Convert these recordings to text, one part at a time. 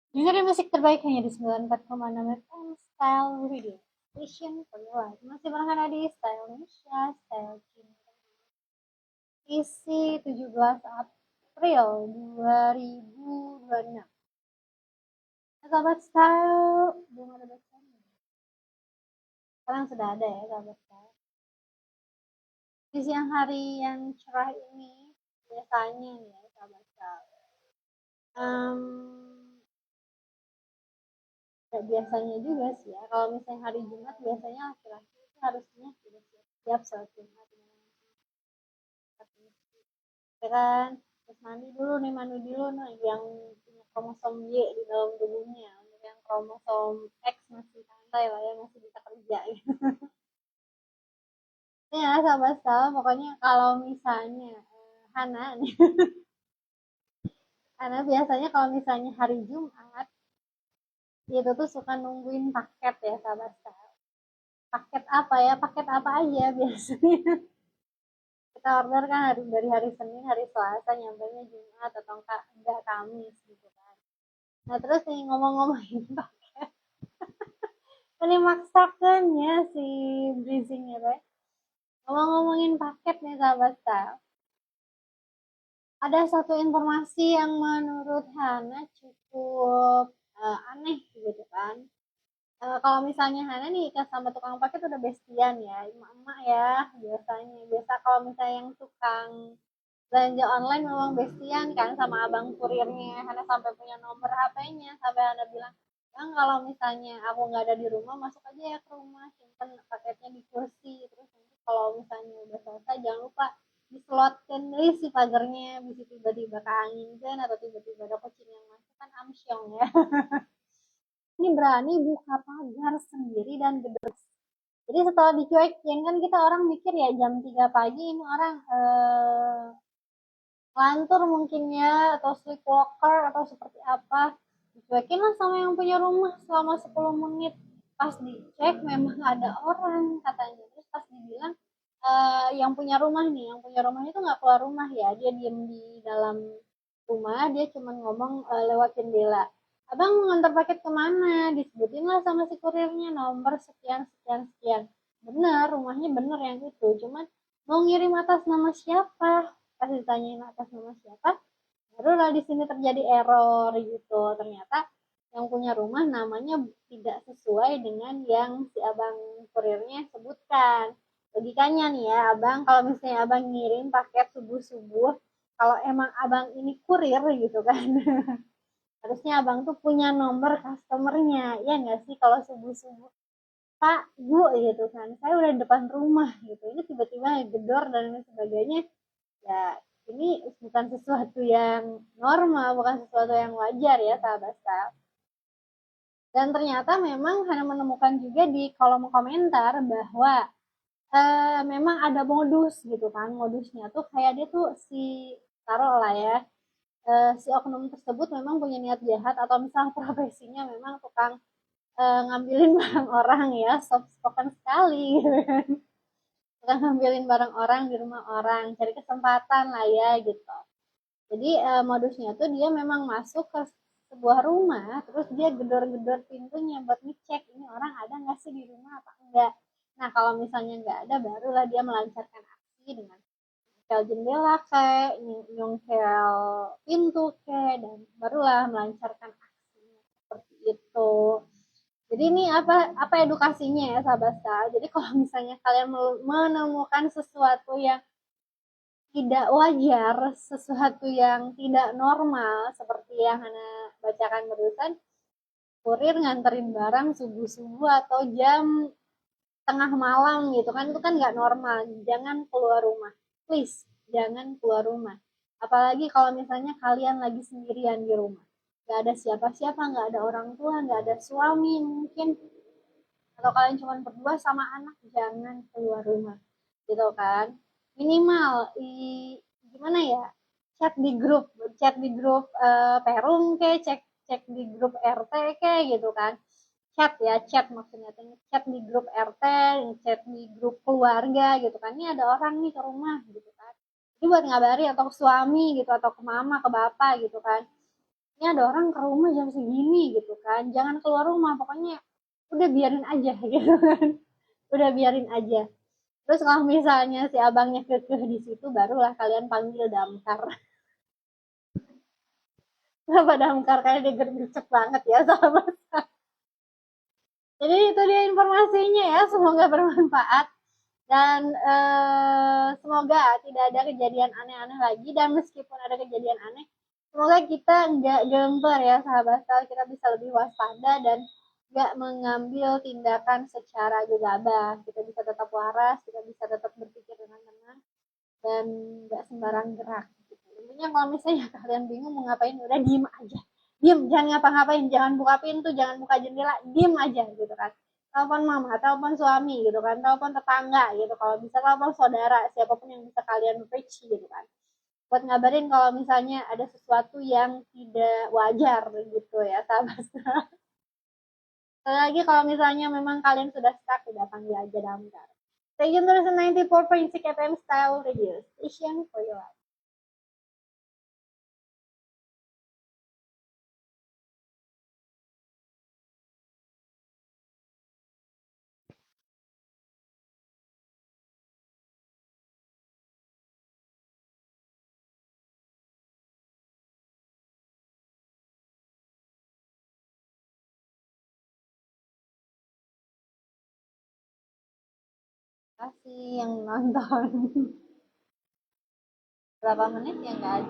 Dengerin musik terbaik hanya di 94,6 FM Style Radio Station for Your Life. Masih berada di Style Indonesia, Style Cinta. Isi 17 April 2026. Sahabat Style, belum ada bacanya. Sekarang sudah ada ya sahabat Style. Di siang hari yang cerah ini, biasanya nih ya sahabat Style. Gak biasanya juga sih ya. Kalau misalnya hari Jumat biasanya laki-laki itu harusnya sudah siap-siap sholat Jumat ya kan. Terus mandi dulu nih yang punya kromosom Y di dalam tubuhnya. Untuk yang kromosom X masih santai lah ya, masih bisa kerja gitu. Ya sahabat-sahabat, pokoknya kalau misalnya Hana nih, Hana biasanya kalau misalnya hari Jumat itu tuh suka nungguin paket ya sahabat-sahabat. Paket apa ya? Paket apa aja biasanya. Kita order kan dari hari Senin, hari Selasa, nyampainya Jumat atau enggak Kamis gitu kan. Nah terus nih ngomong-ngomongin paket, ini maksakan ya si breezingnya teh. Ngomong-ngomongin paket nih sahabat style. Ada satu informasi yang menurut Hana cukup aneh gitu kan. Kalau misalnya Hana nih ikat sama tukang paket udah bestian ya, emak-emak ya biasanya. Biasa kalau misalnya yang tukang belanja online memang bestian kan sama abang kurirnya. Hana sampai punya nomor HP-nya, sampai Hana bilang, Bang kalau misalnya aku nggak ada di rumah, masuk aja ya ke rumah, simpen paketnya di kursi, terus nanti kalau misalnya udah selesai jangan lupa dislotkan deh si pagernya, bisa tiba-tiba keangin atau tiba-tiba ada kucing yang masuk kan amsyong ya. Ini berani buka pagar sendiri dan gede. Jadi setelah dicuekin kan kita orang mikir ya jam 3 pagi ini orang lantur mungkin ya atau sleepwalker atau seperti apa. Dicuekin lah sama yang punya rumah selama 10 menit. Pas dicek memang ada orang katanya. Terus pas dibilang yang punya rumah nih, yang punya rumah itu nggak keluar rumah ya, dia diem di dalam rumah, dia cuma ngomong lewat jendela. Abang ngantar paket kemana? Disebutin lah sama si kurirnya nomor sekian sekian sekian. Bener, rumahnya bener yang itu. Cuman mau ngirim atas nama siapa? Pas ditanyain atas nama siapa, barulah di sini terjadi error gitu. Ternyata yang punya rumah namanya tidak sesuai dengan yang si abang kurirnya sebutkan. Logikanya nih ya, abang kalau misalnya abang ngirim paket subuh-subuh, kalau emang abang ini kurir gitu kan, harusnya abang tuh punya nomor customernya, ya nggak sih kalau subuh-subuh Pak, Bu gitu kan, saya udah di depan rumah gitu, ini tiba-tiba gedor dan lain sebagainya, ya ini bukan sesuatu yang normal, bukan sesuatu yang wajar ya sahabat sahabat. Dan ternyata memang hanya menemukan juga di kolom komentar bahwa memang ada modus gitu kan. Modusnya tuh kayak dia tuh si taruh lah ya, si oknum tersebut memang punya niat jahat atau misal profesinya memang tukang ngambilin barang orang ya, soft spoken sekali gitu kan. Tukang ngambilin barang orang di rumah orang, cari kesempatan lah ya gitu. Jadi modusnya tuh dia memang masuk ke sebuah rumah, terus dia gedor-gedor pintunya buat ngecek ini orang ada nggak sih di rumah apa enggak. Nah kalau misalnya nggak ada, barulah dia melancarkan aksi dengan nyongkel jendela kayak nyongkel pintu kayak, dan barulah melancarkan aksi seperti itu. Jadi ini apa edukasinya ya sahabat. Jadi kalau misalnya kalian menemukan sesuatu yang tidak wajar, sesuatu yang tidak normal seperti yang Hana bacakan barusan, kurir nganterin barang subuh-subuh atau jam tengah malam gitu kan, itu kan nggak normal. Jangan keluar rumah, please jangan keluar rumah. Apalagi kalau misalnya kalian lagi sendirian di rumah, nggak ada siapa-siapa, nggak ada orang tua, nggak ada suami mungkin, atau kalian cuma berdua sama anak, jangan keluar rumah gitu kan. Minimal gimana ya, chat di grup perum kayak cek cek di grup RT kayak gitu kan. Chat ya, chat maksudnya chat di grup RT, chat di grup keluarga gitu kan, ini ada orang nih ke rumah gitu kan, jadi buat ngabari atau ke suami gitu atau ke mama ke bapak gitu kan. ini ada orang ke rumah jam segini gitu kan, jangan keluar rumah, pokoknya udah biarin aja gitu kan, udah biarin aja. Terus kalau misalnya si abangnya kekeh di situ, barulah kalian panggil damkar. Kenapa damkar, kayak dia gercep banget ya sahabat. Jadi itu dia informasinya ya, semoga bermanfaat dan semoga tidak ada kejadian aneh-aneh lagi, dan meskipun ada kejadian aneh, semoga kita nggak gemper ya sahabat, kita bisa lebih waspada dan nggak mengambil tindakan secara gegabah. Kita bisa tetap waras, kita bisa tetap berpikir dengan tenang dan nggak sembarang gerak gitu. Intinya kalau misalnya kalian bingung mau ngapain, udah diem aja, diem, jangan ngapa-ngapain, jangan buka pintu, jangan buka jendela, diem aja gitu kan. Telepon mama, telepon suami gitu kan, telepon tetangga gitu, kalau bisa telepon saudara, siapapun yang bisa kalian reach gitu kan, buat ngabarin kalau misalnya ada sesuatu yang tidak wajar gitu ya sahabat. Lagi kalau misalnya memang kalian sudah stuck, udah panggil aja damkar. Stay tuned terus 94.6 FM Style Radio Station for your life. Kasih yang nonton. Berapa menit ya, nggak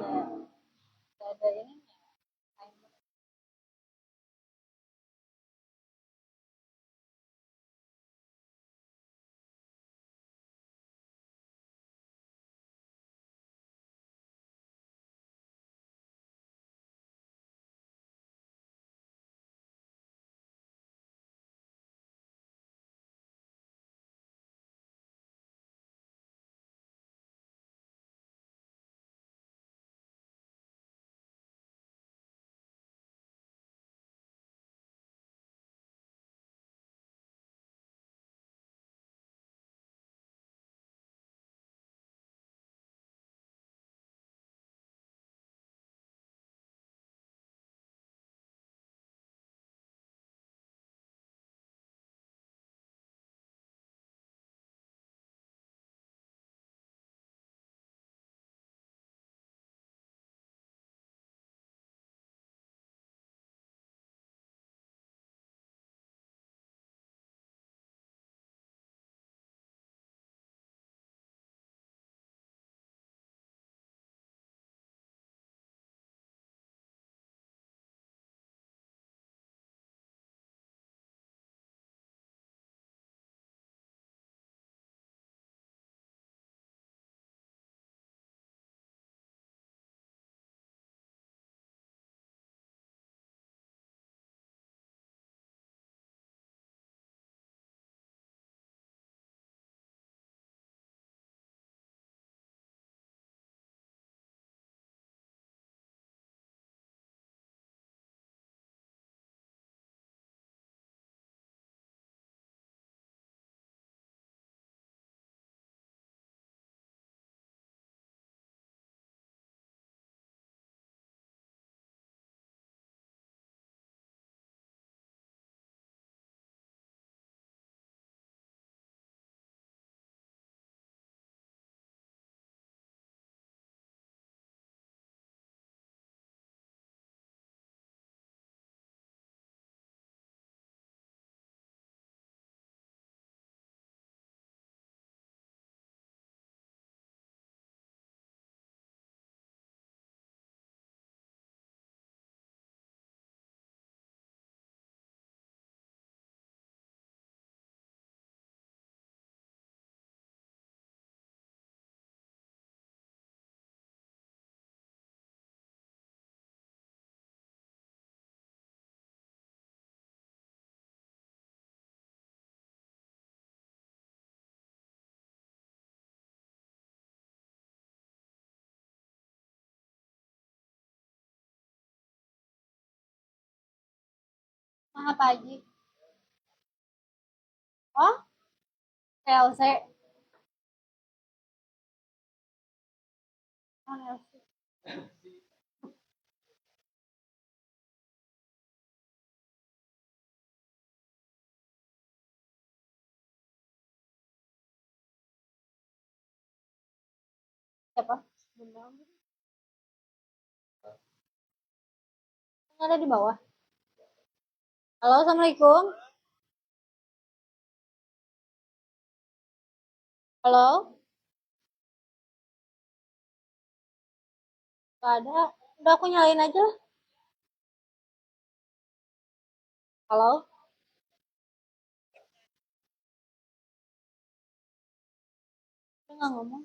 ada ini. Maaf Pak Haji. Oh, PLC. Oh, PLC. Siapa? Bunda. Yang ada di bawah. Halo, assalamualaikum. Halo, nggak ada. Udah aku nyalain aja lah. Halo, dia nggak ngomong.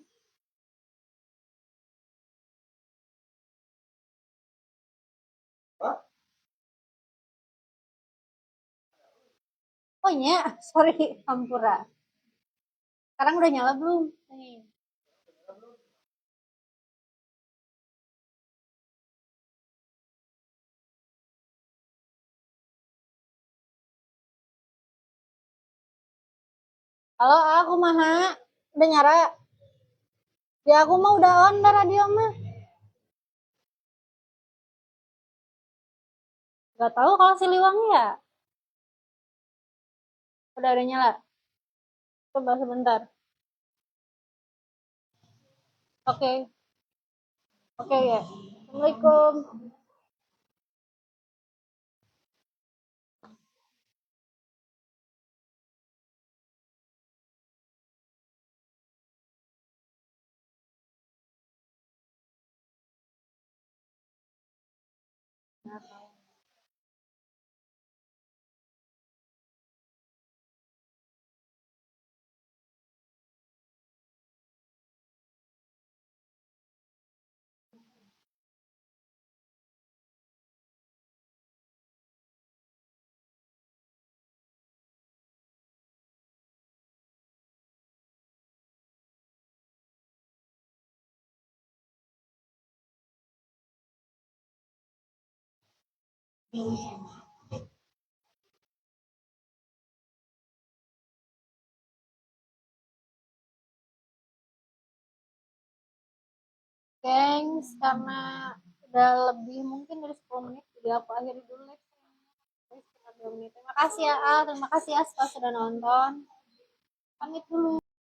Oh iya, sorry, Hampura. Sekarang udah nyala belum? Nih. Halo, aku Maha. Udah nyara. Ya aku mah udah on dah radio mah. Gak tahu kalau Siliwangi ya. Udah nyala. Coba sebentar. Oke, oke ya. Assalamualaikum. Gengs, karena udah lebih mungkin dari 10 menit, jadi aku akhiri dulu live. Sekitar 2 menit. Terima kasih ya Al, terima kasih ya sudah nonton. Pamit dulu.